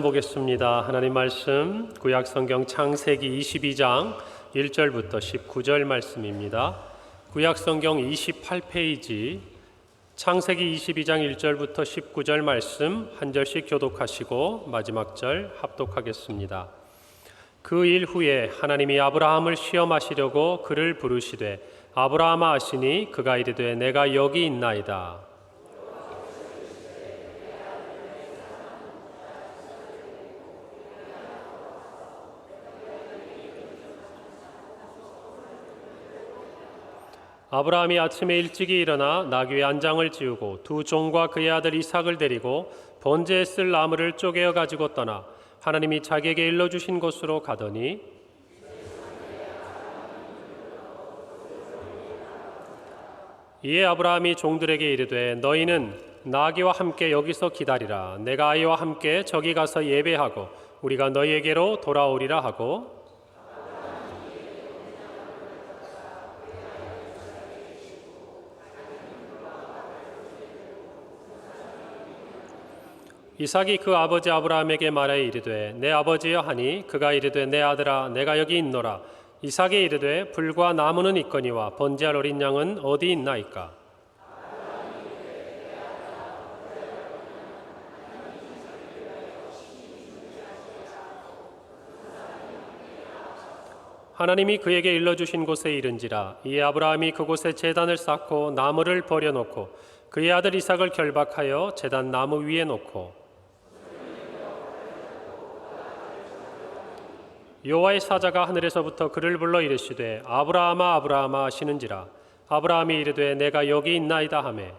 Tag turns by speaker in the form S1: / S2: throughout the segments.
S1: 보겠습니다. 하나님 말씀 구약성경 창세기 22장 1절부터 19절 말씀입니다. 구약성경 28페이지 창세기 22장 1절부터 19절 말씀 한 절씩 교독하시고 마지막 절 합독하겠습니다. 그 일 후에 하나님이 아브라함을 시험하시려고 그를 부르시되 아브라함아 하시니 그가 이르되 내가 여기 있나이다. 아브라함이 아침에 일찍이 일어나 나귀의 안장을 지우고 두 종과 그의 아들 이삭을 데리고 번제에 쓸 나무를 쪼개어 가지고 떠나 하나님이 자기에게 일러주신 곳으로 가더니 이에 아브라함이 종들에게 이르되 너희는 나귀와 함께 여기서 기다리라. 내가 아이와 함께 저기 가서 예배하고 우리가 너희에게로 돌아오리라 하고 이삭이 그 아버지 아브라함에게 말하여 이르되 내 아버지여 하니 그가 이르되 내 아들아 내가 여기 있노라. 이삭이 이르되 불과 나무는 있거니와 번제할 어린 양은 어디 있나이까. 하나님이 그에게 일러주신 곳에 이른지라. 이에 아브라함이 그곳에 제단을 쌓고 나무를 버려놓고 그의 아들 이삭을 결박하여 제단 나무 위에 놓고 여호와의 사자가 하늘에서부터 그를 불러 이르시되 아브라함아 아브라함아 하시는지라. 아브라함이 이르되 내가 여기 있나이다 하매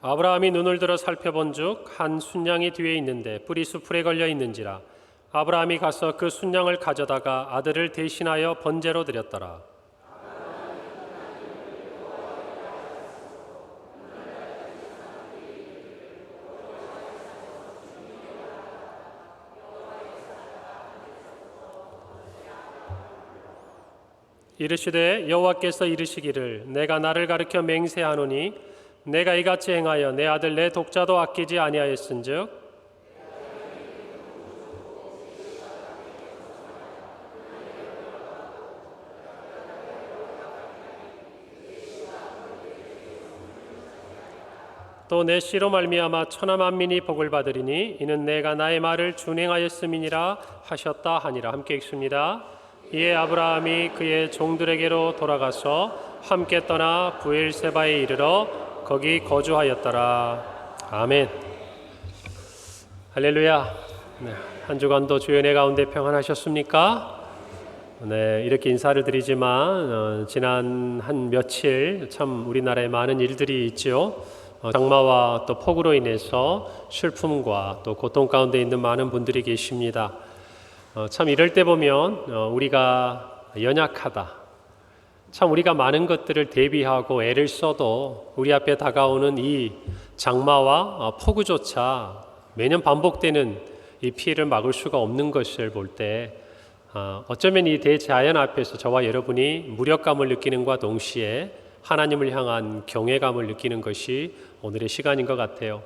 S1: 아브라함이 눈을 들어 살펴본즉 한 순양이 뒤에 있는데 뿔이 수풀에 걸려 있는지라. 아브라함이 가서 그 순양을 가져다가 아들을 대신하여 번제로 드렸더라. 이르시되 여호와께서 이르시기를 내가 나를 가리켜 맹세하노니 내가 이같이 행하여 내 아들 내 독자도 아끼지 아니하였은즉 또 내 씨로 말미암아 천하 만민이 복을 받으리니 이는 내가 나의 말을 준행하였음이니라 하셨다 하니라. 함께 읽습니다. 이에 아브라함이 그의 종들에게로 돌아가서 함께 떠나 부엘세바에 이르러 거기 거주하였더라. 아멘. 할렐루야. 네, 한 주간도 주의 은혜 가운데 평안하셨습니까? 네, 이렇게 인사를 드리지만 지난 한 며칠 참 우리나라에 많은 일들이 있지요. 장마와 또 폭우로 인해서 슬픔과 또 고통 가운데 있는 많은 분들이 계십니다. 참 이럴 때 보면 우리가 연약하다. 참 우리가 많은 것들을 대비하고 애를 써도 우리 앞에 다가오는 이 장마와 폭우조차 매년 반복되는 이 피해를 막을 수가 없는 것을 볼 때 어쩌면 이 대자연 앞에서 저와 여러분이 무력감을 느끼는과 동시에 하나님을 향한 경외감을 느끼는 것이 오늘의 시간인 것 같아요.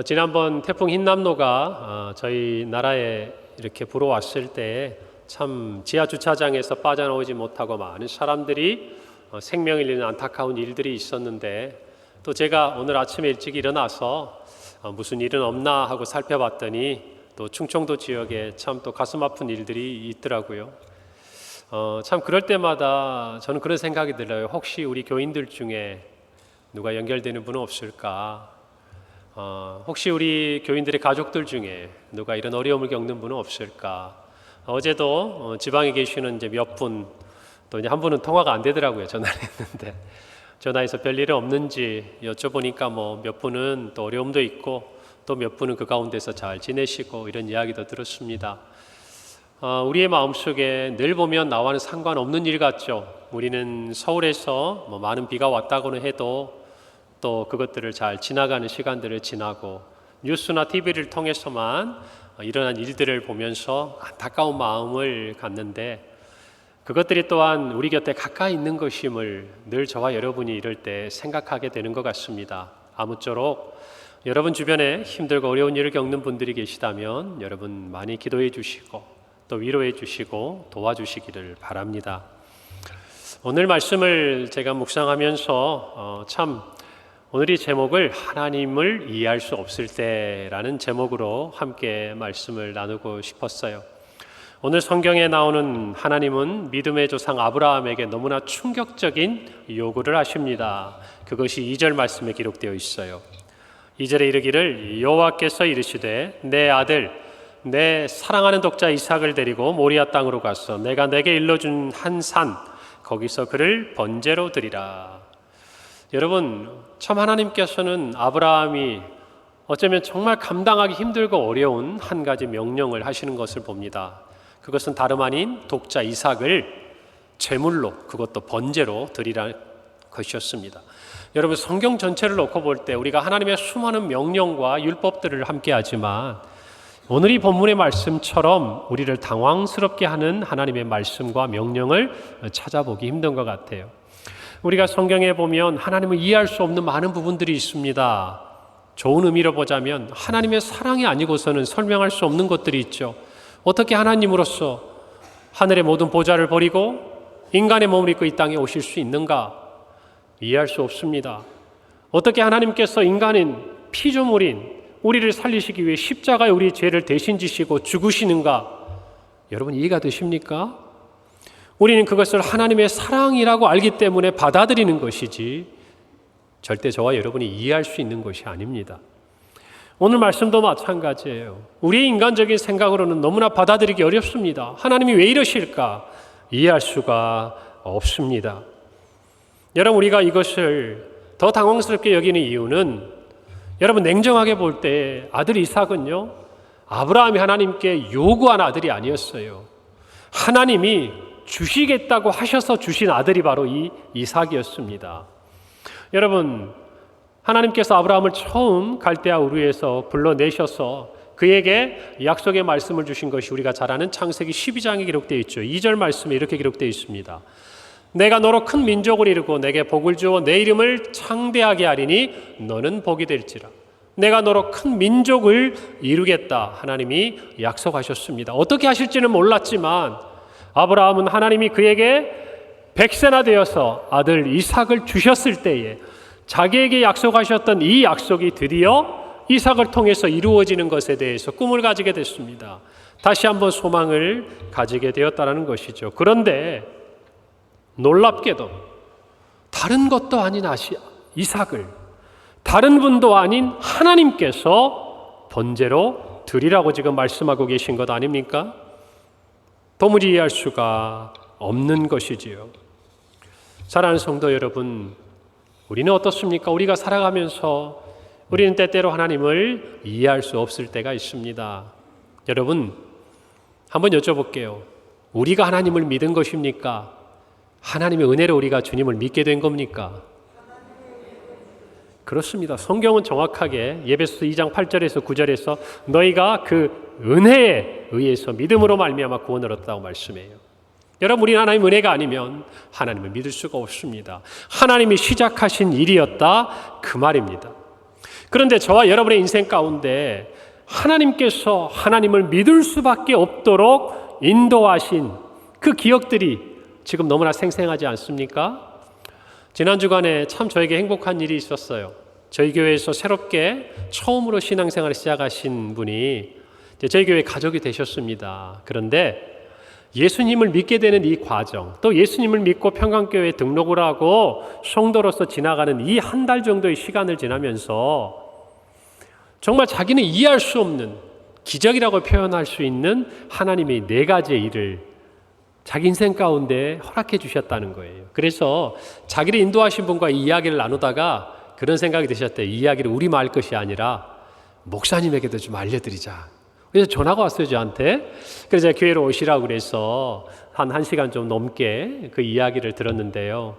S1: 지난번 태풍 흰남노가 저희 나라에 이렇게 불어왔을 때 참 지하 주차장에서 빠져나오지 못하고 많은 사람들이 생명을 잃는 안타까운 일들이 있었는데 또 제가 오늘 아침에 일찍 일어나서 무슨 일은 없나 하고 살펴봤더니 또 충청도 지역에 참 또 가슴 아픈 일들이 있더라고요. 참 그럴 때마다 저는 그런 생각이 들어요. 혹시 우리 교인들 중에 누가 연결되는 분은 없을까? 혹시 우리 교인들의 가족들 중에 누가 이런 어려움을 겪는 분은 없을까? 어제도 지방에 계시는 이제 몇 분, 또 이제 한 분은 통화가 안 되더라고요. 전화를 했는데 전화해서 별일은 없는지 여쭤보니까 뭐 몇 분은 또 어려움도 있고 또 몇 분은 그 가운데서 잘 지내시고 이런 이야기도 들었습니다. 우리의 마음속에 늘 보면 나와는 상관없는 일 같죠. 우리는 서울에서 뭐 많은 비가 왔다고는 해도 또 그것들을 잘 지나가는 시간들을 지나고 뉴스나 TV를 통해서만 일어난 일들을 보면서 안타까운 마음을 갖는데, 그것들이 또한 우리 곁에 가까이 있는 것임을 늘 저와 여러분이 이럴 때 생각하게 되는 것 같습니다. 아무쪼록 여러분 주변에 힘들고 어려운 일을 겪는 분들이 계시다면 여러분 많이 기도해 주시고 또 위로해 주시고 도와주시기를 바랍니다. 오늘 말씀을 제가 묵상하면서 참 오늘이 제목을 하나님을 이해할 수 없을 때라는 제목으로 함께 말씀을 나누고 싶었어요. 오늘 성경에 나오는 하나님은 믿음의 조상 아브라함에게 너무나 충격적인 요구를 하십니다. 그것이 2절 말씀에 기록되어 있어요. 2절에 이르기를 여호와께서 이르시되 내 아들 내 사랑하는 독자 이삭을 데리고 모리아 땅으로 가서 내가 내게 일러준 한 산 거기서 그를 번제로 드리라. 여러분, 참 하나님께서는 아브라함이 어쩌면 정말 감당하기 힘들고 어려운 한 가지 명령을 하시는 것을 봅니다. 그것은 다름 아닌 독자 이삭을 제물로, 그것도 번제로 드리라는 것이었습니다. 여러분, 성경 전체를 놓고 볼 때 우리가 하나님의 수많은 명령과 율법들을 함께 하지만 오늘 이 본문의 말씀처럼 우리를 당황스럽게 하는 하나님의 말씀과 명령을 찾아보기 힘든 것 같아요. 우리가 성경에 보면 하나님을 이해할 수 없는 많은 부분들이 있습니다. 좋은 의미로 보자면 하나님의 사랑이 아니고서는 설명할 수 없는 것들이 있죠. 어떻게 하나님으로서 하늘의 모든 보좌를 버리고 인간의 몸을 입고 이 땅에 오실 수 있는가? 이해할 수 없습니다. 어떻게 하나님께서 인간인 피조물인 우리를 살리시기 위해 십자가에 우리 죄를 대신 지시고 죽으시는가? 여러분 이해가 되십니까? 우리는 그것을 하나님의 사랑이라고 알기 때문에 받아들이는 것이지 절대 저와 여러분이 이해할 수 있는 것이 아닙니다. 오늘 말씀도 마찬가지예요. 우리의 인간적인 생각으로는 너무나 받아들이기 어렵습니다. 하나님이 왜 이러실까? 이해할 수가 없습니다. 여러분, 우리가 이것을 더 당황스럽게 여기는 이유는 여러분 냉정하게 볼 때 아들 이삭은요, 아브라함이 하나님께 요구한 아들이 아니었어요. 하나님이 주시겠다고 하셔서 주신 아들이 바로 이 이삭이었습니다. 여러분, 하나님께서 아브라함을 처음 갈대아 우르에서 불러내셔서 그에게 약속의 말씀을 주신 것이 우리가 잘 아는 창세기 12장에 기록되어 있죠. 2절 말씀에 이렇게 기록되어 있습니다. 내가 너로 큰 민족을 이루고 내게 복을 주어 내 이름을 창대하게 하리니 너는 복이 될지라. 내가 너로 큰 민족을 이루겠다. 하나님이 약속하셨습니다. 어떻게 하실지는 몰랐지만 아브라함은 하나님이 그에게 100세나 되어서 아들 이삭을 주셨을 때에 자기에게 약속하셨던 이 약속이 드디어 이삭을 통해서 이루어지는 것에 대해서 꿈을 가지게 됐습니다. 다시 한번 소망을 가지게 되었다는 것이죠. 그런데 놀랍게도 다른 것도 아닌 이삭을 다른 분도 아닌 하나님께서 번제로 드리라고 지금 말씀하고 계신 것 아닙니까? 도무지 이해할 수가 없는 것이지요. 사랑하는 성도 여러분, 우리는 어떻습니까? 우리가 살아가면서 우리는 때때로 하나님을 이해할 수 없을 때가 있습니다. 여러분, 한번 여쭤볼게요. 우리가 하나님을 믿은 것입니까? 하나님의 은혜로 우리가 주님을 믿게 된 겁니까? 그렇습니다. 성경은 정확하게 예배소 2장 8절에서 9절에서 너희가 그 은혜에 의해서 믿음으로 말미암아 구원을 얻었다고 말씀해요. 여러분, 우리는 하나님의 은혜가 아니면 하나님을 믿을 수가 없습니다. 하나님이 시작하신 일이었다 그 말입니다. 그런데 저와 여러분의 인생 가운데 하나님께서 하나님을 믿을 수밖에 없도록 인도하신 그 기억들이 지금 너무나 생생하지 않습니까? 지난 주간에 참 저에게 행복한 일이 있었어요. 저희 교회에서 새롭게 처음으로 신앙생활을 시작하신 분이 저희 교회 가족이 되셨습니다. 그런데 예수님을 믿게 되는 이 과정, 또 예수님을 믿고 평강교회에 등록을 하고 성도로서 지나가는 이 한 달 정도의 시간을 지나면서 정말 자기는 이해할 수 없는 기적이라고 표현할 수 있는 하나님의 4가지의 일을 자기 인생 가운데 허락해 주셨다는 거예요. 그래서 자기를 인도하신 분과 이 이야기를 나누다가 그런 생각이 드셨대요. 이 이야기를 우리만 알 것이 아니라 목사님에게도 좀 알려드리자. 그래서 전화가 왔어요, 저한테. 그래서 제가 교회로 오시라고 그래서 한 1시간 좀 넘게 그 이야기를 들었는데요.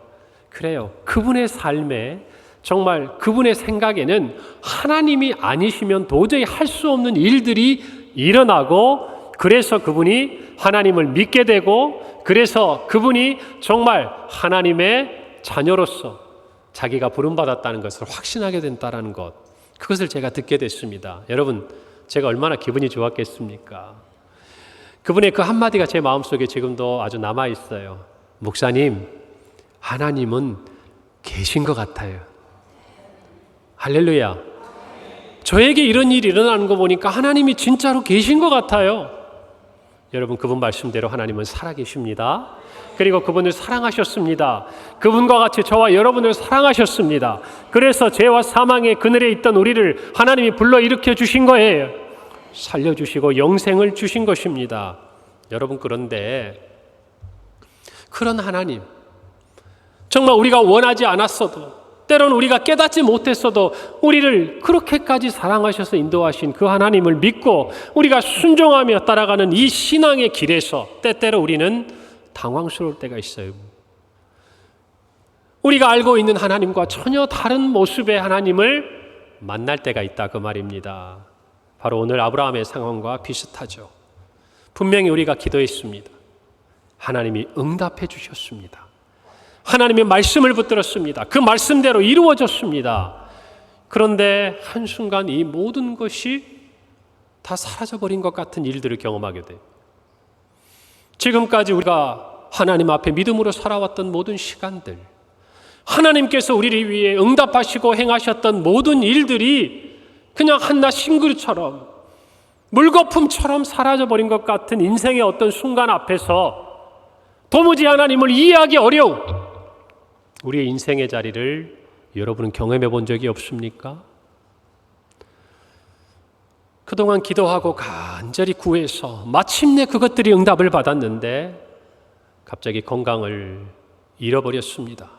S1: 그래요. 그분의 삶에 정말 그분의 생각에는 하나님이 아니시면 도저히 할 수 없는 일들이 일어나고, 그래서 그분이 하나님을 믿게 되고, 그래서 그분이 정말 하나님의 자녀로서 자기가 부름받았다는 것을 확신하게 된다는 것, 그것을 제가 듣게 됐습니다. 여러분, 제가 얼마나 기분이 좋았겠습니까? 그분의 그 한마디가 제 마음속에 지금도 아주 남아있어요. 목사님, 하나님은 계신 것 같아요. 할렐루야. 저에게 이런 일이 일어나는 거 보니까 하나님이 진짜로 계신 것 같아요. 여러분, 그분 말씀대로 하나님은 살아계십니다. 그리고 그분을 사랑하셨습니다. 그분과 같이 저와 여러분을 사랑하셨습니다. 그래서 죄와 사망의 그늘에 있던 우리를 하나님이 불러일으켜 주신 거예요. 살려주시고 영생을 주신 것입니다. 여러분, 그런데 그런 하나님, 정말 우리가 원하지 않았어도, 때로는 우리가 깨닫지 못했어도 우리를 그렇게까지 사랑하셔서 인도하신 그 하나님을 믿고 우리가 순종하며 따라가는 이 신앙의 길에서 때때로 우리는 당황스러울 때가 있어요. 우리가 알고 있는 하나님과 전혀 다른 모습의 하나님을 만날 때가 있다, 그 말입니다. 바로 오늘 아브라함의 상황과 비슷하죠. 분명히 우리가 기도했습니다. 하나님이 응답해 주셨습니다. 하나님의 말씀을 붙들었습니다. 그 말씀대로 이루어졌습니다. 그런데 한순간 이 모든 것이 다 사라져버린 것 같은 일들을 경험하게 돼요. 지금까지 우리가 하나님 앞에 믿음으로 살아왔던 모든 시간들, 하나님께서 우리를 위해 응답하시고 행하셨던 모든 일들이 그냥 한낱 싱그루처럼, 물거품처럼 사라져버린 것 같은 인생의 어떤 순간 앞에서 도무지 하나님을 이해하기 어려운 우리의 인생의 자리를 여러분은 경험해 본 적이 없습니까? 그동안 기도하고 간절히 구해서 마침내 그것들이 응답을 받았는데 갑자기 건강을 잃어버렸습니다.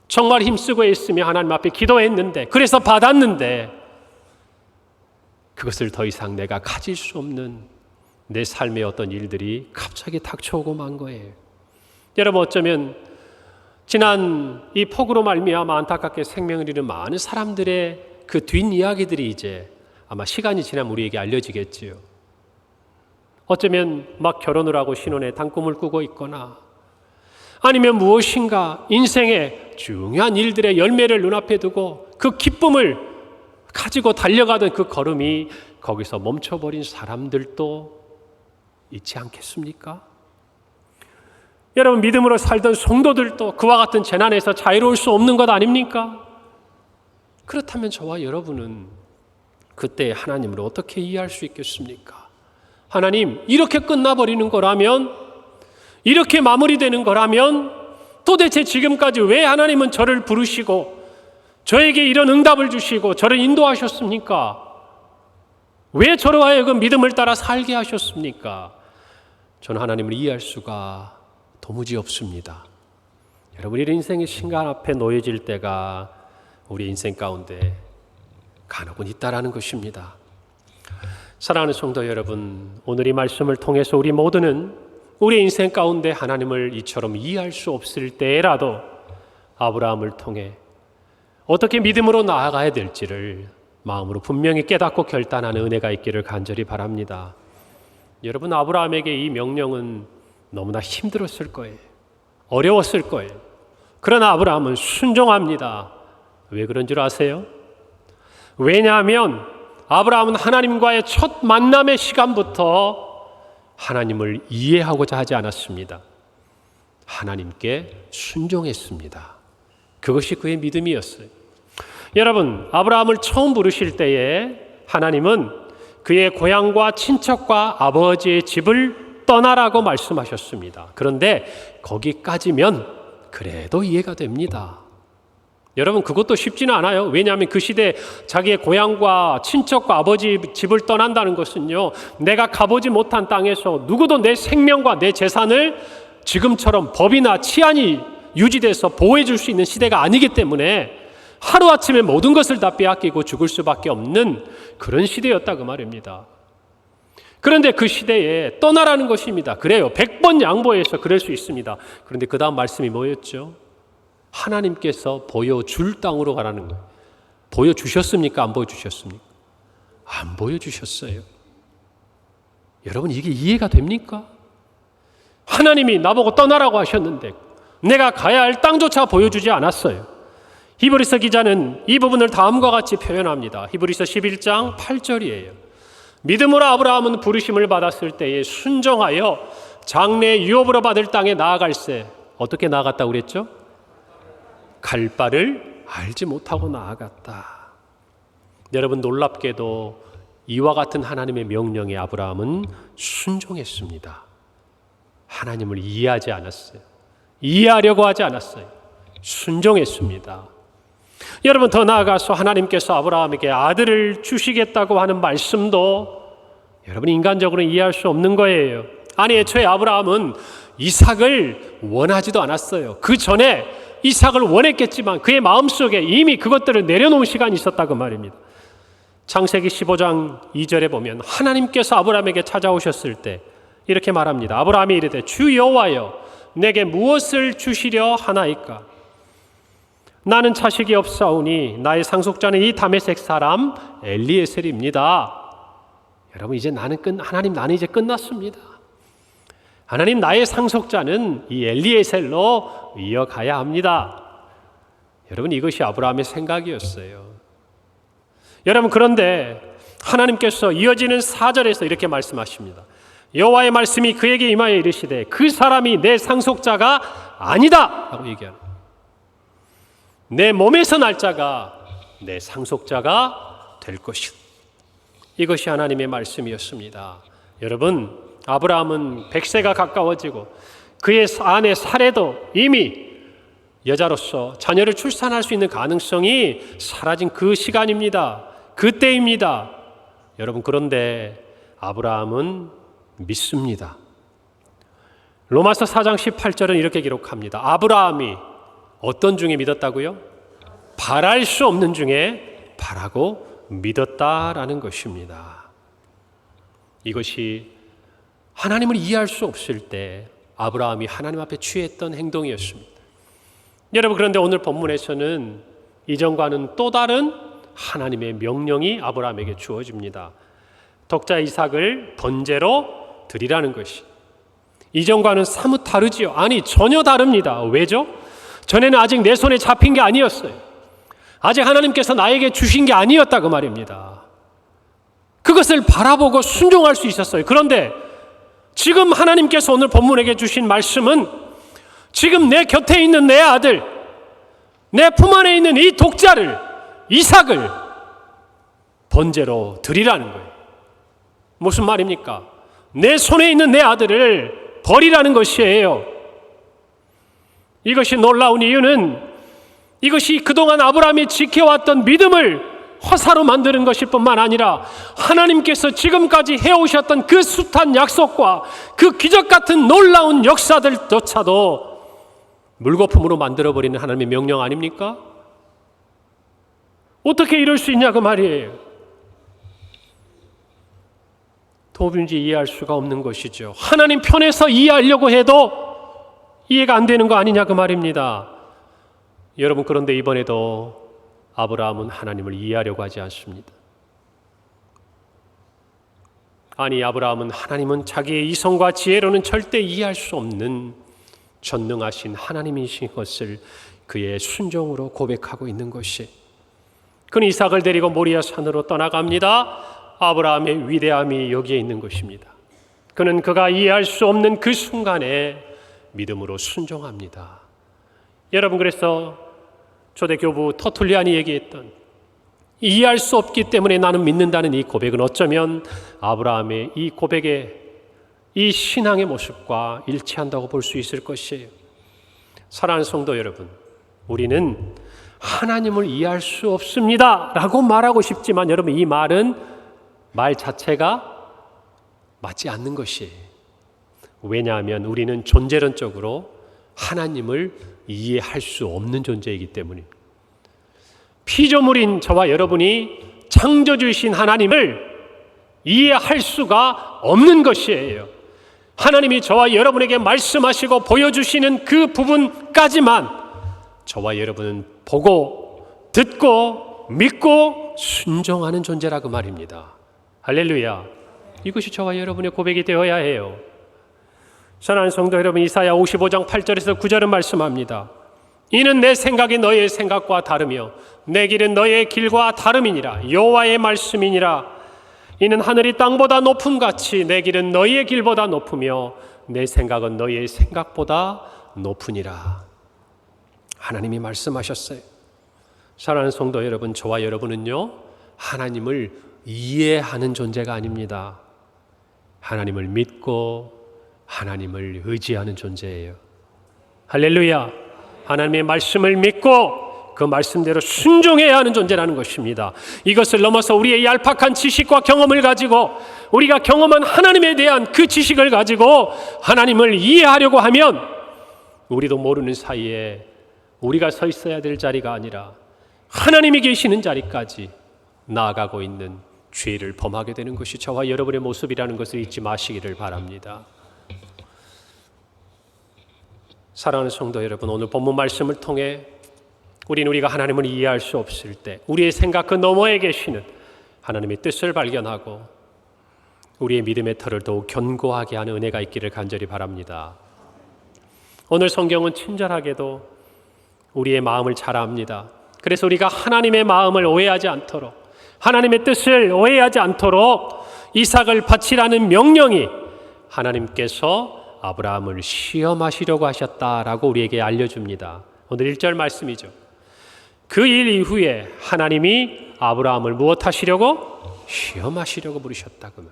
S1: 정말 힘쓰고 있으며 하나님 앞에 기도했는데, 그래서 받았는데 그것을 더 이상 내가 가질 수 없는 내 삶의 어떤 일들이 갑자기 닥쳐오고 만 거예요. 여러분, 어쩌면 지난 이 폭우로 말미암아 안타깝게 생명을 잃은 많은 사람들의 그 뒷이야기들이 이제 아마 시간이 지나면 우리에게 알려지겠지요. 어쩌면 막 결혼을 하고 신혼의 단꿈을 꾸고 있거나, 아니면 무엇인가 인생의 중요한 일들의 열매를 눈앞에 두고 그 기쁨을 가지고 달려가던 그 걸음이 거기서 멈춰버린 사람들도 있지 않겠습니까? 여러분, 믿음으로 살던 성도들도 그와 같은 재난에서 자유로울 수 없는 것 아닙니까? 그렇다면 저와 여러분은 그때 하나님을 어떻게 이해할 수 있겠습니까? 하나님, 이렇게 끝나버리는 거라면, 이렇게 마무리되는 거라면 도대체 지금까지 왜 하나님은 저를 부르시고 저에게 이런 응답을 주시고 저를 인도하셨습니까? 왜 저로 하여금 믿음을 따라 살게 하셨습니까? 저는 하나님을 이해할 수가 도무지 없습니다. 여러분, 우리 인생의 신간 앞에 놓여질 때가 우리 인생 가운데 간혹은 있다라는 것입니다. 사랑하는 성도 여러분, 오늘 이 말씀을 통해서 우리 모두는 우리 인생 가운데 하나님을 이처럼 이해할 수 없을 때라도 아브라함을 통해 어떻게 믿음으로 나아가야 될지를 마음으로 분명히 깨닫고 결단하는 은혜가 있기를 간절히 바랍니다. 여러분, 아브라함에게 이 명령은 너무나 힘들었을 거예요. 어려웠을 거예요. 그러나 아브라함은 순종합니다. 왜 그런 줄 아세요? 왜냐하면 아브라함은 하나님과의 첫 만남의 시간부터 하나님을 이해하고자 하지 않았습니다. 하나님께 순종했습니다. 그것이 그의 믿음이었어요. 여러분, 아브라함을 처음 부르실 때에 하나님은 그의 고향과 친척과 아버지의 집을 떠나라고 말씀하셨습니다. 그런데 거기까지면 그래도 이해가 됩니다. 여러분, 그것도 쉽지는 않아요. 왜냐하면 그 시대에 자기의 고향과 친척과 아버지 집을 떠난다는 것은요, 내가 가보지 못한 땅에서 누구도 내 생명과 내 재산을 지금처럼 법이나 치안이 유지돼서 보호해 줄 수 있는 시대가 아니기 때문에 하루아침에 모든 것을 다 빼앗기고 죽을 수밖에 없는 그런 시대였다, 그 말입니다. 그런데 그 시대에 떠나라는 것입니다. 그래요, 100번 양보해서 그럴 수 있습니다. 그런데 그 다음 말씀이 뭐였죠? 하나님께서 보여줄 땅으로 가라는 거예요. 보여주셨습니까? 안 보여주셨습니까? 안 보여주셨어요. 여러분, 이게 이해가 됩니까? 하나님이 나보고 떠나라고 하셨는데 내가 가야 할 땅조차 보여주지 않았어요. 히브리서 기자는 이 부분을 다음과 같이 표현합니다. 히브리서 11장 8절이에요. 믿음으로 아브라함은 부르심을 받았을 때에 순종하여 장래 유업으로 받을 땅에 나아갈새. 어떻게 나아갔다고 그랬죠? 갈 바를 알지 못하고 나아갔다. 여러분, 놀랍게도 이와 같은 하나님의 명령에 아브라함은 순종했습니다. 하나님을 이해하지 않았어요. 이해하려고 하지 않았어요. 순종했습니다. 여러분, 더 나아가서 하나님께서 아브라함에게 아들을 주시겠다고 하는 말씀도 여러분, 인간적으로 이해할 수 없는 거예요. 아니, 애초에 아브라함은 이삭을 원하지도 않았어요. 그 전에 이삭을 원했겠지만 그의 마음속에 이미 그것들을 내려놓은 시간이 있었다고 말입니다. 창세기 15장 2절에 보면 하나님께서 아브라함에게 찾아오셨을 때 이렇게 말합니다. 아브라함이 이르되 주 여호와여 내게 무엇을 주시려 하나이까? 나는 자식이 없사오니 나의 상속자는 이 다메섹 사람 엘리에셀입니다. 여러분, 이제 하나님 나는 이제 끝났습니다. 하나님, 나의 상속자는 이 엘리에셀로 이어가야 합니다. 여러분, 이것이 아브라함의 생각이었어요. 여러분, 그런데 하나님께서 이어지는 4절에서 이렇게 말씀하십니다. 여호와의 말씀이 그에게 임하여 이르시되 그 사람이 내 상속자가 아니다 라고 얘기합니다. 내 몸에서 날 자가 내 상속자가 될 것이다. 이것이 하나님의 말씀이었습니다. 여러분, 아브라함은 100세가 가까워지고 그의 아내 사레도 이미 여자로서 자녀를 출산할 수 있는 가능성이 사라진 그 시간입니다. 그때입니다. 여러분, 그런데 아브라함은 믿습니다. 로마서 4장 18절은 이렇게 기록합니다. 아브라함이 어떤 중에 믿었다고요? 바랄 수 없는 중에 바라고 믿었다라는 것입니다. 이것이 하나님을 이해할 수 없을 때 아브라함이 하나님 앞에 취했던 행동이었습니다. 여러분, 그런데 오늘 본문에서는 이전과는 또 다른 하나님의 명령이 아브라함에게 주어집니다. 독자 이삭을 번제로 드리라는 것이. 이전과는 사뭇 다르지요. 아니, 전혀 다릅니다. 왜죠? 전에는 아직 내 손에 잡힌 게 아니었어요. 아직 하나님께서 나에게 주신 게 아니었다고 말입니다. 그것을 바라보고 순종할 수 있었어요. 그런데 지금 하나님께서 오늘 본문에게 주신 말씀은 지금 내 곁에 있는 내 아들, 내 품 안에 있는 이 독자를, 이삭을 번제로 드리라는 거예요. 무슨 말입니까? 내 손에 있는 내 아들을 버리라는 것이에요. 이것이 놀라운 이유는 이것이 그동안 아브라함이 지켜왔던 믿음을 화사로 만드는 것일 뿐만 아니라 하나님께서 지금까지 해오셨던 그 숱한 약속과 그 기적 같은 놀라운 역사들조차도 물거품으로 만들어버리는 하나님의 명령 아닙니까? 어떻게 이럴 수 있냐 그 말이에요. 도무지 이해할 수가 없는 것이죠. 하나님 편에서 이해하려고 해도 이해가 안 되는 거 아니냐 그 말입니다. 여러분, 그런데 이번에도 아브라함은 하나님을 이해하려고 하지 않습니다. 아니, 아브라함은 하나님은 자기의 이성과 지혜로는 절대 이해할 수 없는 전능하신 하나님이신 것을 그의 순종으로 고백하고 있는 것이. 그는 이삭을 데리고 모리아 산으로 떠나갑니다. 아브라함의 위대함이 여기에 있는 것입니다. 그는 그가 이해할 수 없는 그 순간에 믿음으로 순종합니다. 여러분, 그래서 초대교부 터툴리안이 얘기했던 이해할 수 없기 때문에 나는 믿는다는 이 고백은 어쩌면 아브라함의 이 고백의 이 신앙의 모습과 일치한다고 볼 수 있을 것이에요. 사랑하는 성도 여러분, 우리는 하나님을 이해할 수 없습니다 라고 말하고 싶지만 여러분, 이 말은 말 자체가 맞지 않는 것이에요. 왜냐하면 우리는 존재론적으로 하나님을 이해할 수 없는 존재이기 때문입니다. 피조물인 저와 여러분이 창조주이신 하나님을 이해할 수가 없는 것이에요. 하나님이 저와 여러분에게 말씀하시고 보여주시는 그 부분까지만 저와 여러분은 보고 듣고 믿고 순종하는 존재라 그 말입니다. 할렐루야. 이것이 저와 여러분의 고백이 되어야 해요. 사랑하는 성도 여러분, 이사야 55장 8절에서 9절은 말씀합니다. 이는 내 생각이 너의 생각과 다르며 내 길은 너의 길과 다름이니라. 여호와의 말씀이니라. 이는 하늘이 땅보다 높음 같이 내 길은 너희의 길보다 높으며 내 생각은 너희의 생각보다 높으니라. 하나님이 말씀하셨어요. 사랑하는 성도 여러분, 저와 여러분은요, 하나님을 이해하는 존재가 아닙니다. 하나님을 믿고 하나님을 의지하는 존재예요. 할렐루야. 하나님의 말씀을 믿고 그 말씀대로 순종해야 하는 존재라는 것입니다. 이것을 넘어서 우리의 얄팍한 지식과 경험을 가지고 우리가 경험한 하나님에 대한 그 지식을 가지고 하나님을 이해하려고 하면 우리도 모르는 사이에 우리가 서 있어야 될 자리가 아니라 하나님이 계시는 자리까지 나아가고 있는 죄를 범하게 되는 것이 저와 여러분의 모습이라는 것을 잊지 마시기를 바랍니다. 사랑하는 성도 여러분, 오늘 본문 말씀을 통해 우리가 하나님을 이해할 수 없을 때 우리의 생각 그 너머에 계시는 하나님의 뜻을 발견하고 우리의 믿음의 터를 더욱 견고하게 하는 은혜가 있기를 간절히 바랍니다. 오늘 성경은 친절하게도 우리의 마음을 잘 압니다. 그래서 우리가 하나님의 마음을 오해하지 않도록, 하나님의 뜻을 오해하지 않도록 이삭을 바치라는 명령이 하나님께서 아브라함을 시험하시려고 하셨다라고 우리에게 알려줍니다. 오늘 1절 말씀이죠. 그 일 이후에 하나님이 아브라함을 무엇 하시려고? 시험하시려고 부르셨다고.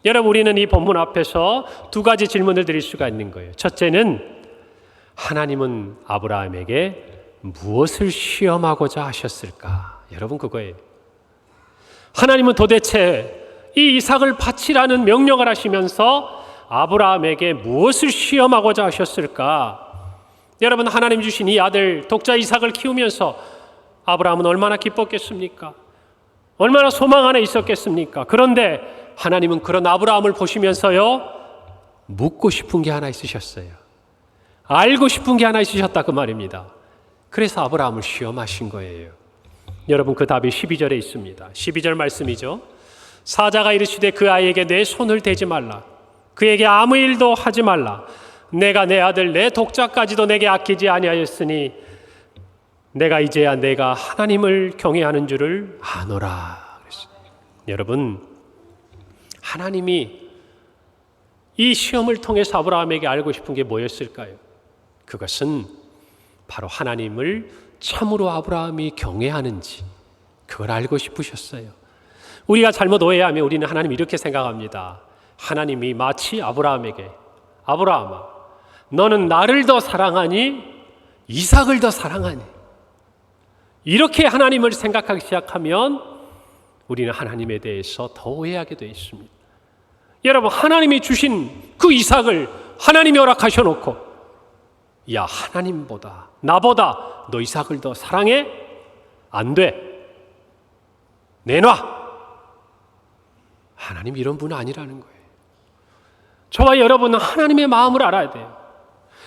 S1: 여러분, 우리는 이 본문 앞에서 두 가지 질문을 드릴 수가 있는 거예요. 첫째는 하나님은 아브라함에게 무엇을 시험하고자 하셨을까? 여러분, 그거예요. 하나님은 도대체 이 이삭을 바치라는 명령을 하시면서 아브라함에게 무엇을 시험하고자 하셨을까? 여러분, 하나님 주신 이 아들 독자 이삭을 키우면서 아브라함은 얼마나 기뻤겠습니까? 얼마나 소망 안에 있었겠습니까? 그런데 하나님은 그런 아브라함을 보시면서요, 묻고 싶은 게 하나 있으셨어요. 알고 싶은 게 하나 있으셨다 그 말입니다. 그래서 아브라함을 시험하신 거예요. 여러분, 그 답이 12절에 있습니다. 12절 말씀이죠. 사자가 이르시되 그 아이에게 내 손을 대지 말라. 그에게 아무 일도 하지 말라. 내가 내 아들 내 독자까지도 내게 아끼지 아니하였으니 내가 이제야 내가 하나님을 경외하는 줄을 아노라. 여러분, 하나님이 이 시험을 통해서 아브라함에게 알고 싶은 게 뭐였을까요? 그것은 바로 하나님을 참으로 아브라함이 경외하는지 그걸 알고 싶으셨어요. 우리가 잘못 오해하면 우리는 하나님 이렇게 생각합니다. 하나님이 마치 아브라함에게, 아브라함아, 너는 나를 더 사랑하니 이삭을 더 사랑하니, 이렇게 하나님을 생각하기 시작하면 우리는 하나님에 대해서 더 오해하게 되어 있습니다. 여러분, 하나님이 주신 그 이삭을 하나님이 허락하셔놓고, 야, 하나님보다 나보다 너 이삭을 더 사랑해? 안 돼. 내놔. 하나님 이런 분은 아니라는 거예요. 저와 여러분은 하나님의 마음을 알아야 돼요.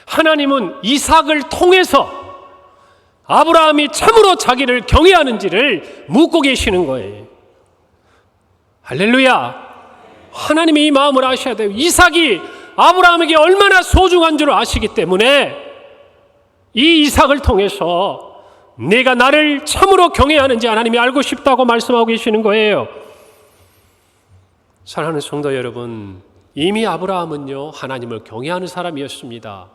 S1: 하나님은 이삭을 통해서 아브라함이 참으로 자기를 경외하는지를 묻고 계시는 거예요. 할렐루야. 하나님이 이 마음을 아셔야 돼요. 이삭이 아브라함에게 얼마나 소중한 줄 아시기 때문에 이 이삭을 통해서 내가 나를 참으로 경외하는지 하나님이 알고 싶다고 말씀하고 계시는 거예요. 사랑하는 성도 여러분, 이미 아브라함은요, 하나님을 경외하는 사람이었습니다.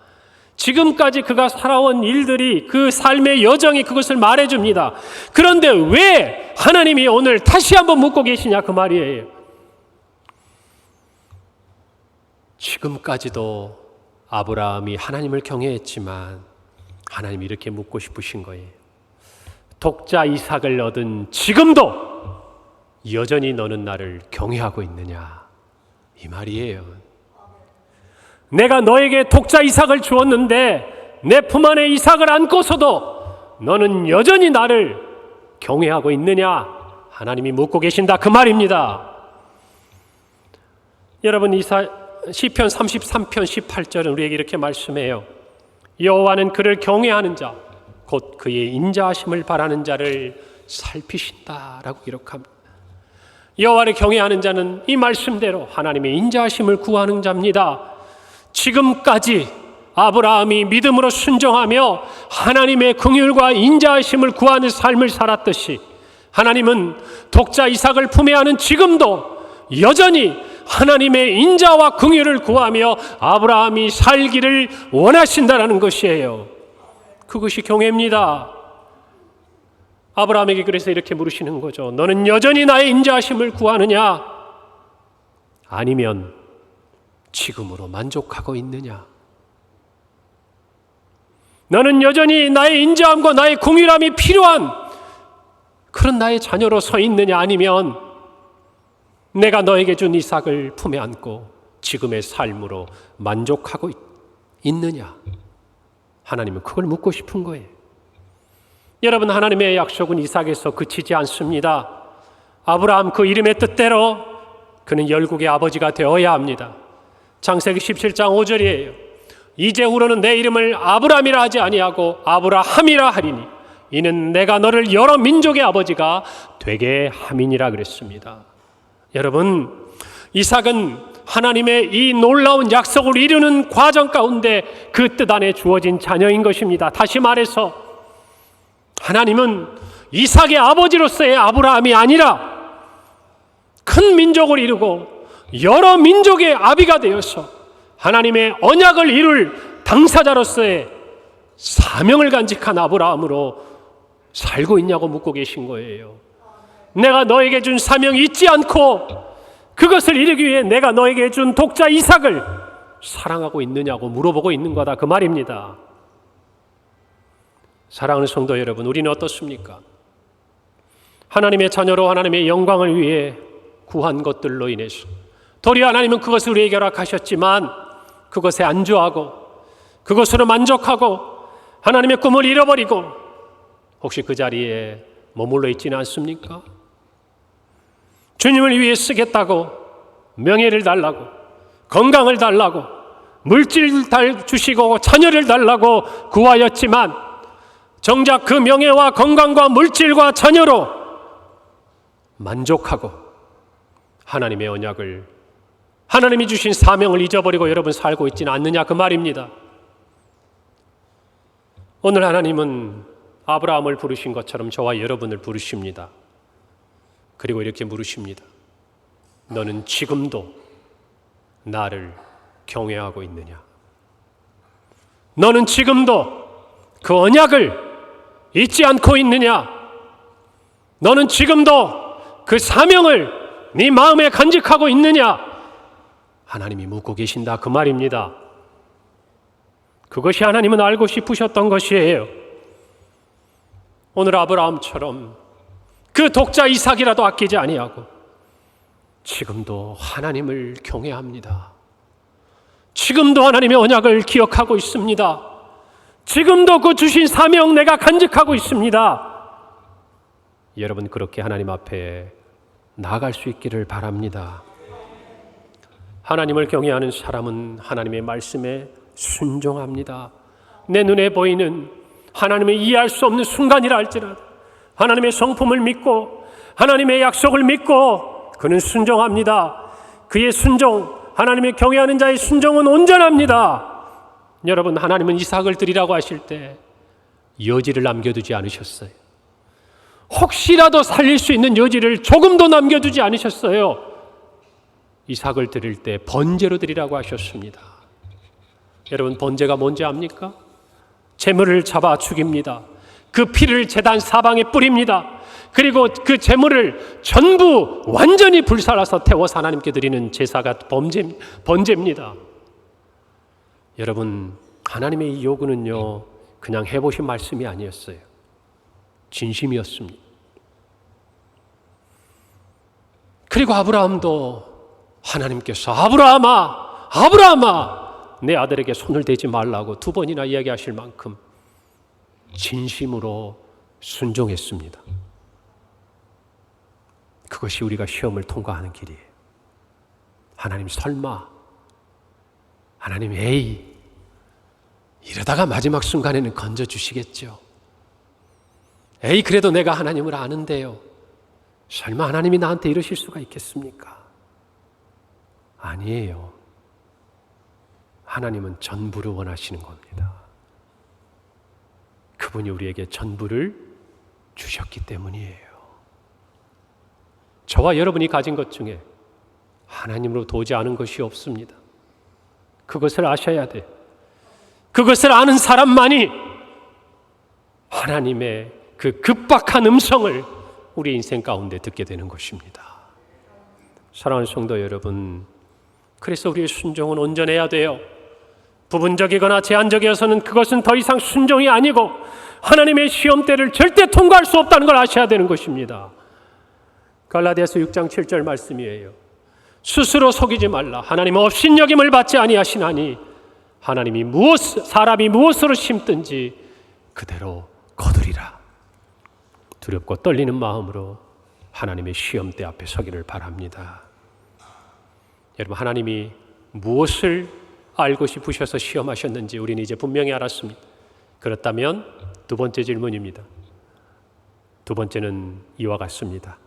S1: 지금까지 그가 살아온 일들이, 그 삶의 여정이 그것을 말해줍니다. 그런데 왜 하나님이 오늘 다시 한번 묻고 계시냐 그 말이에요. 지금까지도 아브라함이 하나님을 경외했지만 하나님이 이렇게 묻고 싶으신 거예요. 독자 이삭을 얻은 지금도 여전히 너는 나를 경외하고 있느냐, 이 말이에요. 내가 너에게 독자 이삭을 주었는데 내 품 안에 이삭을 안고서도 너는 여전히 나를 경외하고 있느냐, 하나님이 묻고 계신다 그 말입니다. 여러분, 시편 33편 18절은 우리에게 이렇게 말씀해요. 여호와는 그를 경외하는 자, 곧 그의 인자하심을 바라는 자를 살피신다라고 기록합니다. 여호와를 경외하는 자는 이 말씀대로 하나님의 인자하심을 구하는 자입니다. 지금까지 아브라함이 믿음으로 순종하며 하나님의 긍휼과 인자하심을 구하는 삶을 살았듯이 하나님은 독자 이삭을 품에 안은 지금도 여전히 하나님의 인자와 긍휼을 구하며 아브라함이 살기를 원하신다라는 것이에요. 그것이 경외입니다. 아브라함에게 그래서 이렇게 물으시는 거죠. 너는 여전히 나의 인자하심을 구하느냐? 아니면 지금으로 만족하고 있느냐? 너는 여전히 나의 인자함과 나의 긍휼함이 필요한 그런 나의 자녀로 서 있느냐? 아니면 내가 너에게 준 이삭을 품에 안고 지금의 삶으로 만족하고 있느냐? 하나님은 그걸 묻고 싶은 거예요. 여러분, 하나님의 약속은 이삭에서 그치지 않습니다. 아브라함 그 이름의 뜻대로 그는 열국의 아버지가 되어야 합니다. 창세기 17장 5절이에요. 이제후로는 내 이름을 아브라함이라 하지 아니하고 아브라함이라 하리니 이는 내가 너를 여러 민족의 아버지가 되게 함이니라 그랬습니다. 여러분, 이삭은 하나님의 이 놀라운 약속을 이루는 과정 가운데 그 뜻 안에 주어진 자녀인 것입니다. 다시 말해서 하나님은 이삭의 아버지로서의 아브라함이 아니라 큰 민족을 이루고 여러 민족의 아비가 되어서 하나님의 언약을 이룰 당사자로서의 사명을 간직한 아브라함으로 살고 있냐고 묻고 계신 거예요. 내가 너에게 준 사명이 잊지 않고 그것을 이루기 위해 내가 너에게 준 독자 이삭을 사랑하고 있느냐고 물어보고 있는 거다, 그 말입니다. 사랑하는 성도 여러분, 우리는 어떻습니까? 하나님의 자녀로 하나님의 영광을 위해 구한 것들로 인해서 도리어 하나님은 그것을 우리에게 허락하셨지만 그것에 안주하고 그것으로 만족하고 하나님의 꿈을 잃어버리고 혹시 그 자리에 머물러 있지는 않습니까? 주님을 위해 쓰겠다고 명예를 달라고 건강을 달라고 물질 주시고 자녀를 달라고 구하였지만 정작 그 명예와 건강과 물질과 자녀로 만족하고 하나님의 언약을, 하나님이 주신 사명을 잊어버리고 여러분 살고 있지는 않느냐, 그 말입니다. 오늘 하나님은 아브라함을 부르신 것처럼 저와 여러분을 부르십니다. 그리고 이렇게 물으십니다. 너는 지금도 나를 경외하고 있느냐? 너는 지금도 그 언약을 잊지 않고 있느냐? 너는 지금도 그 사명을 네 마음에 간직하고 있느냐? 하나님이 묻고 계신다, 그 말입니다. 그것이 하나님은 알고 싶으셨던 것이에요. 오늘 아브라함처럼 그 독자 이삭이라도 아끼지 아니하고 지금도 하나님을 경외합니다. 지금도 하나님의 언약을 기억하고 있습니다. 지금도 그 주신 사명 내가 간직하고 있습니다. 여러분, 그렇게 하나님 앞에 나아갈 수 있기를 바랍니다. 하나님을 경외하는 사람은 하나님의 말씀에 순종합니다. 내 눈에 보이는 하나님의 이해할 수 없는 순간이라 할지라도 하나님의 성품을 믿고 하나님의 약속을 믿고 그는 순종합니다. 그의 순종, 하나님의 경외하는 자의 순종은 온전합니다. 여러분, 하나님은 이삭을 드리라고 하실 때 여지를 남겨두지 않으셨어요. 혹시라도 살릴 수 있는 여지를 조금도 남겨두지 않으셨어요. 이삭을 드릴 때 번제로 드리라고 하셨습니다. 여러분, 번제가 뭔지 압니까? 제물을 잡아 죽입니다. 그 피를 제단 사방에 뿌립니다. 그리고 그 제물을 전부 완전히 불살라서 태워서 하나님께 드리는 제사가 번제입니다. 여러분, 하나님의 이 요구는요, 그냥 해보신 말씀이 아니었어요. 진심이었습니다. 그리고 아브라함도 하나님께서 아브라함아 내 아들에게 손을 대지 말라고 2번이나 이야기하실 만큼 진심으로 순종했습니다. 그것이 우리가 시험을 통과하는 길이에요. 하나님 설마, 하나님 에이, 이러다가 마지막 순간에는 건져주시겠죠. 에이, 그래도 내가 하나님을 아는데요. 설마 하나님이 나한테 이러실 수가 있겠습니까? 아니에요. 하나님은 전부를 원하시는 겁니다. 그분이 우리에게 전부를 주셨기 때문이에요. 저와 여러분이 가진 것 중에 하나님으로 도지 않은 것이 없습니다. 그것을 아셔야 돼. 그것을 아는 사람만이 하나님의 그 급박한 음성을 우리 인생 가운데 듣게 되는 것입니다. 사랑하는 성도 여러분, 그래서 우리의 순종은 온전해야 돼요. 부분적이거나 제한적이어서는 그것은 더 이상 순종이 아니고 하나님의 시험대를 절대 통과할 수 없다는 걸 아셔야 되는 것입니다. 갈라디아서 6장 7절 말씀이에요. 스스로 속이지 말라. 하나님은 업신여김을 받지 아니하시나니 하나님이 사람이 무엇으로 심든지 그대로 거두리라. 두렵고 떨리는 마음으로 하나님의 시험대 앞에 서기를 바랍니다. 여러분, 하나님이 무엇을 알고 싶으셔서 시험하셨는지 우리는 이제 분명히 알았습니다. 그렇다면 두 번째 질문입니다. 두 번째는 이와 같습니다.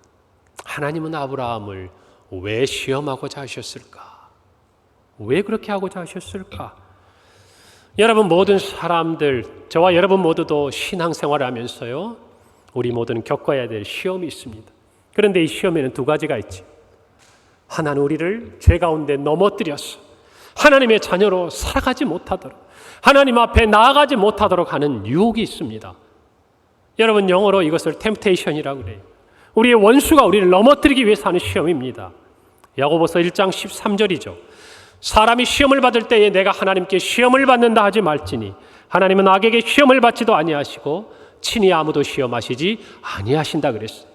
S1: 하나님은 아브라함을 왜 시험하고자 하셨을까? 왜 그렇게 하고자 하셨을까? 여러분, 모든 사람들, 저와 여러분 모두도 신앙생활을 하면서요, 우리 모두는 겪어야 될 시험이 있습니다. 그런데 이 시험에는 두 가지가 있지. 하나는 우리를 죄 가운데 넘어뜨려서 하나님의 자녀로 살아가지 못하도록, 하나님 앞에 나아가지 못하도록 하는 유혹이 있습니다. 여러분, 영어로 이것을 템프테이션이라고 그래요. 우리의 원수가 우리를 넘어뜨리기 위해서 하는 시험입니다. 야고보서 1장 13절이죠. 사람이 시험을 받을 때에 내가 하나님께 시험을 받는다 하지 말지니 하나님은 악에게 시험을 받지도 아니하시고 친히 아무도 시험하시지 아니하신다 그랬어요.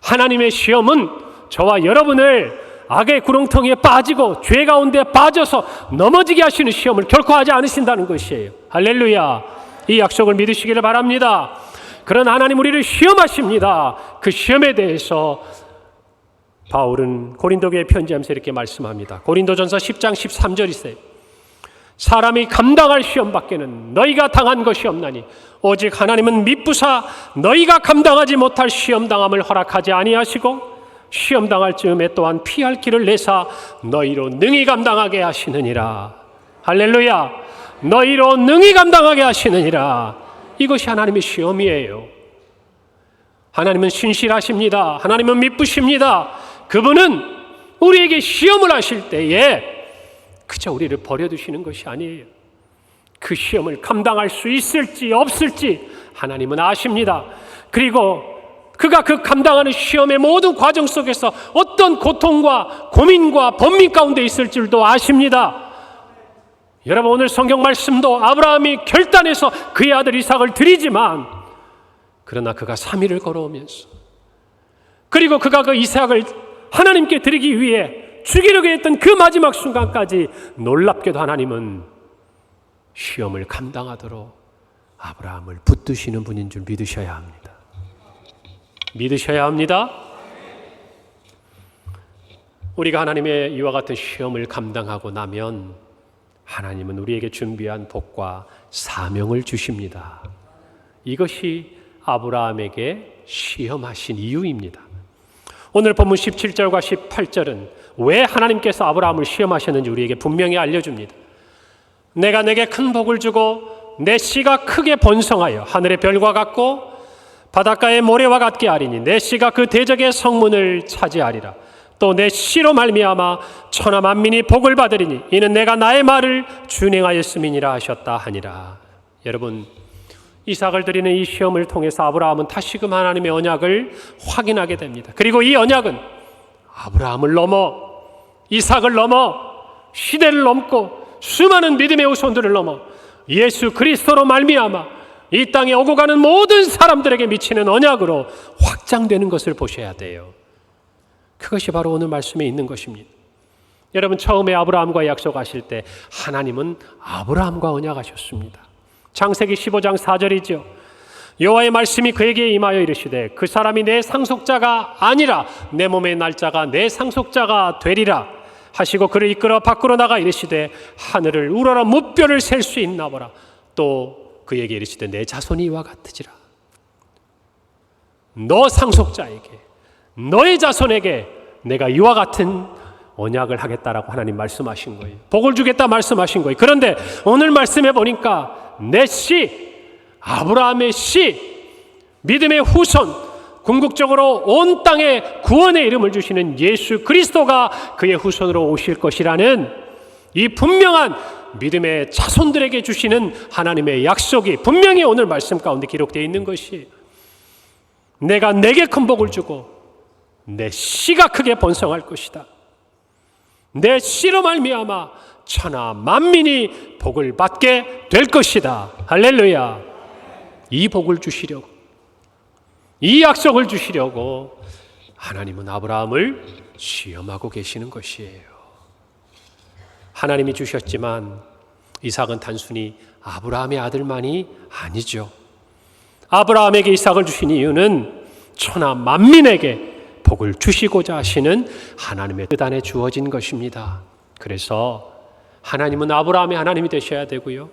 S1: 하나님의 시험은 저와 여러분을 악의 구렁텅이에 빠지고 죄 가운데 빠져서 넘어지게 하시는 시험을 결코 하지 않으신다는 것이에요. 할렐루야. 이 약속을 믿으시기를 바랍니다. 그런 하나님 우리를 시험하십니다. 그 시험에 대해서 바울은 고린도교에 편지하면서 이렇게 말씀합니다. 고린도전서 10장 13절이세요. 사람이 감당할 시험밖에는 너희가 당한 것이 없나니 오직 하나님은 미쁘사 너희가 감당하지 못할 시험당함을 허락하지 아니하시고 시험당할 즈음에 또한 피할 길을 내사 너희로 능히 감당하게 하시느니라. 할렐루야. 너희로 능히 감당하게 하시느니라. 이것이 하나님의 시험이에요. 하나님은 신실하십니다. 하나님은 미쁘십니다. 그분은 우리에게 시험을 하실 때에 그저 우리를 버려두시는 것이 아니에요. 그 시험을 감당할 수 있을지 없을지 하나님은 아십니다. 그리고 그가 그 감당하는 시험의 모든 과정 속에서 어떤 고통과 고민과 번민 가운데 있을 줄도 아십니다. 여러분, 오늘 성경 말씀도 아브라함이 결단해서 그의 아들 이삭을 드리지만 그러나 그가 3일을 걸어오면서 그리고 그가 그 이삭을 하나님께 드리기 위해 죽이려고 했던 그 마지막 순간까지 놀랍게도 하나님은 시험을 감당하도록 아브라함을 붙드시는 분인 줄 믿으셔야 합니다. 믿으셔야 합니다. 우리가 하나님의 이와 같은 시험을 감당하고 나면 하나님은 우리에게 준비한 복과 사명을 주십니다. 이것이 아브라함에게 시험하신 이유입니다. 오늘 본문 17절과 18절은 왜 하나님께서 아브라함을 시험하셨는지 우리에게 분명히 알려줍니다. 내가 내게 큰 복을 주고 내 씨가 크게 번성하여 하늘의 별과 같고 바닷가의 모래와 같게 하리니 내 씨가 그 대적의 성문을 차지하리라. 또 내 씨로 말미암아 천하 만민이 복을 받으리니 이는 내가 나의 말을 준행하였음이니라 하셨다 하니라. 여러분, 이삭을 드리는 이 시험을 통해서 아브라함은 다시금 하나님의 언약을 확인하게 됩니다. 그리고 이 언약은 아브라함을 넘어 이삭을 넘어 시대를 넘고 수많은 믿음의 후손들을 넘어 예수 그리스도로 말미암아 이 땅에 오고 가는 모든 사람들에게 미치는 언약으로 확장되는 것을 보셔야 돼요. 그것이 바로 오늘 말씀에 있는 것입니다. 여러분, 처음에 아브라함과 약속하실 때 하나님은 아브라함과 언약하셨습니다. 창세기 15장 4절이죠. 여호와의 말씀이 그에게 임하여 이르시되 그 사람이 내 상속자가 아니라 내 몸의 날짜가 내 상속자가 되리라 하시고 그를 이끌어 밖으로 나가 이르시되 하늘을 우러러 무뼈를 셀 수 있나 보라. 또 그에게 이르시되 내 자손이 이와 같으지라. 너 상속자에게, 너의 자손에게 내가 이와 같은 언약을 하겠다라고 하나님 말씀하신 거예요. 복을 주겠다 말씀하신 거예요. 그런데 오늘 말씀해 보니까 내 씨, 아브라함의 씨, 믿음의 후손, 궁극적으로 온 땅에 구원의 이름을 주시는 예수 그리스도가 그의 후손으로 오실 것이라는 이 분명한 믿음의 자손들에게 주시는 하나님의 약속이 분명히 오늘 말씀 가운데 기록되어 있는 것이에요. 내가 내게 큰 복을 주고 내 씨가 크게 번성할 것이다. 내 씨로 말미암아 천하 만민이 복을 받게 될 것이다. 할렐루야. 이 복을 주시려고, 이 약속을 주시려고 하나님은 아브라함을 시험하고 계시는 것이에요. 하나님이 주셨지만 이삭은 단순히 아브라함의 아들만이 아니죠. 아브라함에게 이삭을 주신 이유는 천하 만민에게 복을 주시고자 하시는 하나님의 뜻 안에 주어진 것입니다. 그래서 하나님은 아브라함의 하나님이 되셔야 되고요,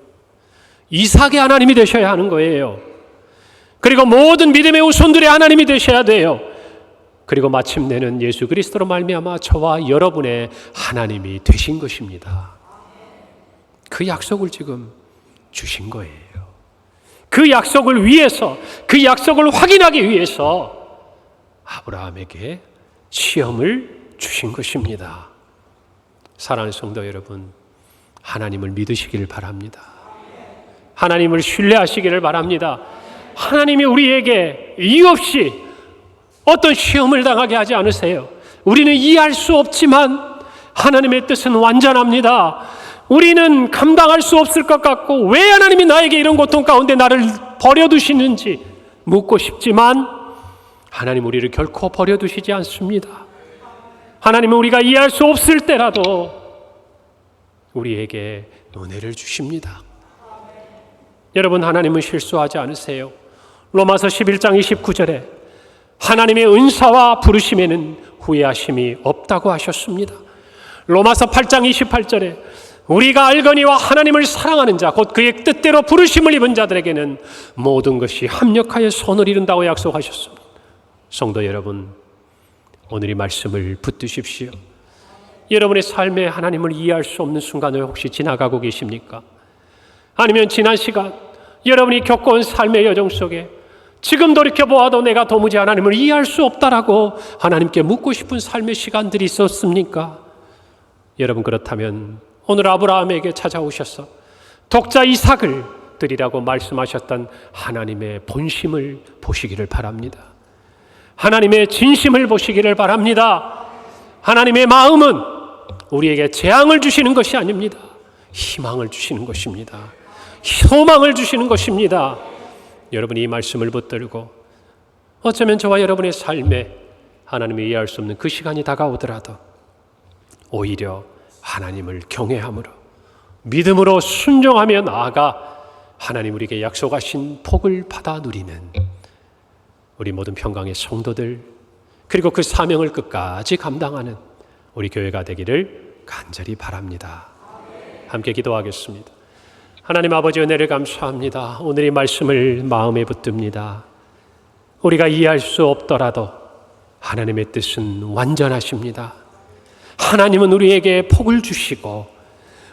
S1: 이삭의 하나님이 되셔야 하는 거예요. 그리고 모든 믿음의 후손들의 하나님이 되셔야 돼요. 그리고 마침내는 예수 그리스도로 말미암아 저와 여러분의 하나님이 되신 것입니다. 그 약속을 지금 주신 거예요. 그 약속을 위해서, 그 약속을 확인하기 위해서 아브라함에게 시험을 주신 것입니다. 사랑하는 성도 여러분, 하나님을 믿으시기를 바랍니다. 하나님을 신뢰하시기를 바랍니다. 하나님이 우리에게 이유 없이 어떤 시험을 당하게 하지 않으세요. 우리는 이해할 수 없지만 하나님의 뜻은 완전합니다. 우리는 감당할 수 없을 것 같고 왜 하나님이 나에게 이런 고통 가운데 나를 버려두시는지 묻고 싶지만 하나님 우리를 결코 버려두시지 않습니다. 하나님은 우리가 이해할 수 없을 때라도 우리에게 은혜를 주십니다. 여러분, 하나님은 실수하지 않으세요. 로마서 11장 29절에 하나님의 은사와 부르심에는 후회하심이 없다고 하셨습니다. 로마서 8장 28절에 우리가 알거니와 하나님을 사랑하는 자 곧 그의 뜻대로 부르심을 입은 자들에게는 모든 것이 합력하여 선을 이룬다고 약속하셨습니다. 성도 여러분, 오늘 이 말씀을 붙드십시오. 여러분의 삶에 하나님을 이해할 수 없는 순간을 혹시 지나가고 계십니까? 아니면 지난 시간 여러분이 겪어온 삶의 여정 속에 지금 돌이켜보아도 내가 도무지 하나님을 이해할 수 없다라고 하나님께 묻고 싶은 삶의 시간들이 있었습니까? 여러분, 그렇다면 오늘 아브라함에게 찾아오셔서 독자 이삭을 드리라고 말씀하셨던 하나님의 본심을 보시기를 바랍니다. 하나님의 진심을 보시기를 바랍니다. 하나님의 마음은 우리에게 재앙을 주시는 것이 아닙니다. 희망을 주시는 것입니다. 소망을 주시는 것입니다. 여러분이 이 말씀을 붙들고 어쩌면 저와 여러분의 삶에 하나님이 이해할 수 없는 그 시간이 다가오더라도 오히려 하나님을 경외함으로 믿음으로 순종하며 나아가 하나님 우리에게 약속하신 복을 받아 누리는 우리 모든 평강의 성도들, 그리고 그 사명을 끝까지 감당하는 우리 교회가 되기를 간절히 바랍니다. 함께 기도하겠습니다. 하나님 아버지, 은혜를 감사합니다. 오늘 이 말씀을 마음에 붙듭니다. 우리가 이해할 수 없더라도 하나님의 뜻은 완전하십니다. 하나님은 우리에게 복을 주시고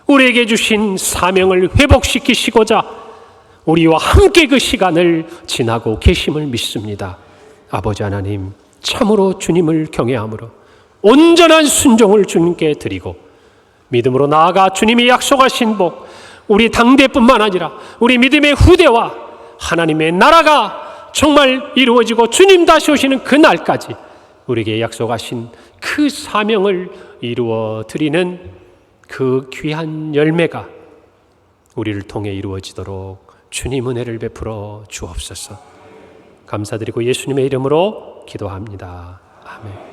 S1: 우리에게 주신 사명을 회복시키시고자 우리와 함께 그 시간을 지나고 계심을 믿습니다. 아버지 하나님, 참으로 주님을 경외함으로 온전한 순종을 주님께 드리고 믿음으로 나아가 주님이 약속하신 복, 우리 당대뿐만 아니라 우리 믿음의 후대와 하나님의 나라가 정말 이루어지고 주님 다시 오시는 그 날까지 우리에게 약속하신 그 사명을 이루어 드리는 그 귀한 열매가 우리를 통해 이루어지도록 주님 은혜를 베풀어 주옵소서. 감사드리고 예수님의 이름으로 기도합니다. 아멘.